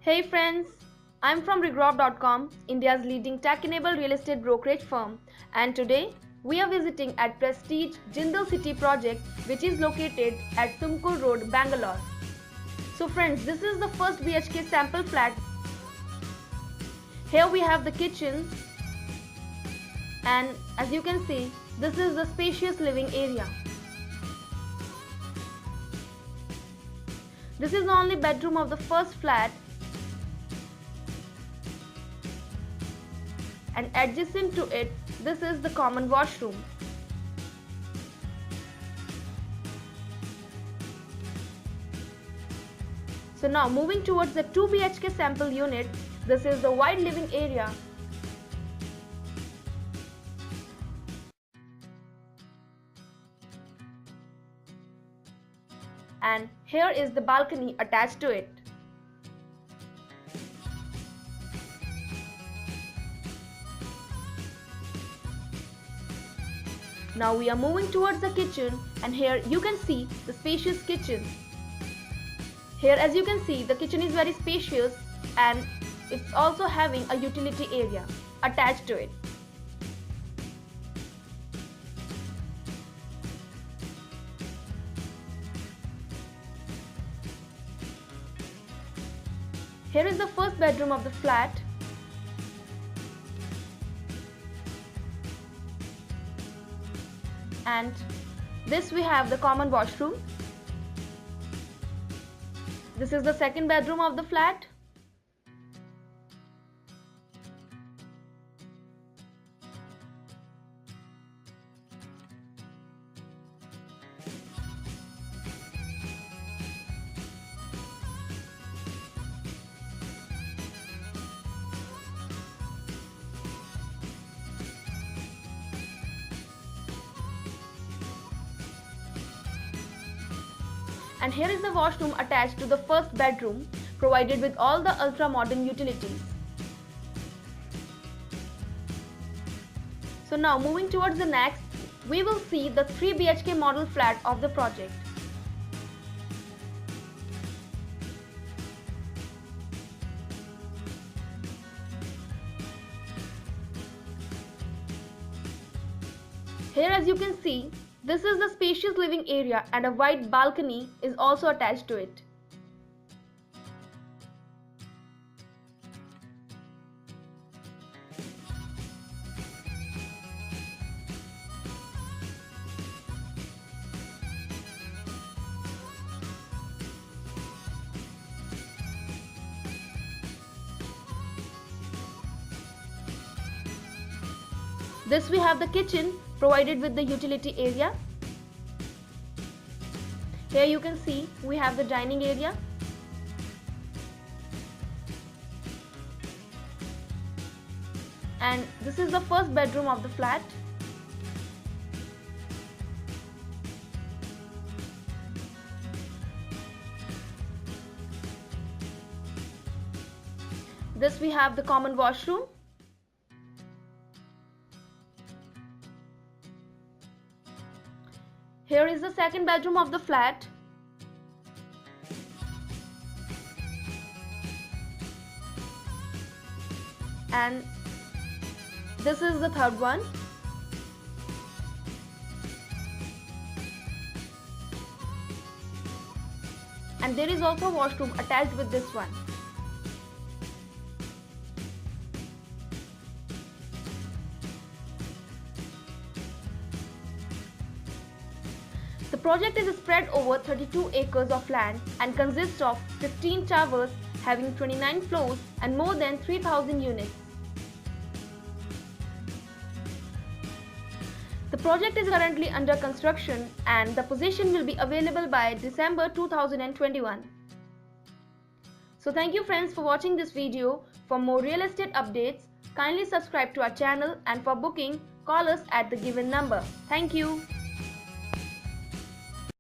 Hey friends, I'm from Regrob.com, India's leading tech-enabled real estate brokerage firm, and today we are visiting at Prestige Jindal City project, which is located at Tumkur Road, Bangalore. So friends, this is the first BHK sample flat. Here we have the kitchen, and as you can see, this is the spacious living area. This is the only bedroom of the first flat, and adjacent to it, this is the common washroom. So now moving towards the 2 BHK sample unit, this is the wide living area. And here is the balcony attached to it. Now we are moving towards the kitchen, and here you can see the spacious kitchen. Here as you can see, the kitchen is very spacious and it's also having a utility area attached to it. Here is the first bedroom of the flat. And this we have the common washroom. This is the second bedroom of the flat. And here is the washroom attached to the first bedroom, provided with all the ultra-modern utilities. So now moving towards the next, we will see the 3 BHK model flat of the project. Here as you can see, this is the spacious living area and a wide balcony is also attached to it. This we have the kitchen provided with the utility area. Here you can see we have the dining area. And this is the first bedroom of the flat. This we have the common washroom. Here is the second bedroom of the flat. And this is the third one. And there is also a washroom attached with this one. The project is spread over 32 acres of land and consists of 15 towers having 29 floors and more than 3,000 units. The project is currently under construction and the possession will be available by December 2021. So thank you friends for watching this video. For more real estate updates, kindly subscribe to our channel, and for booking, call us at the given number. Thank you.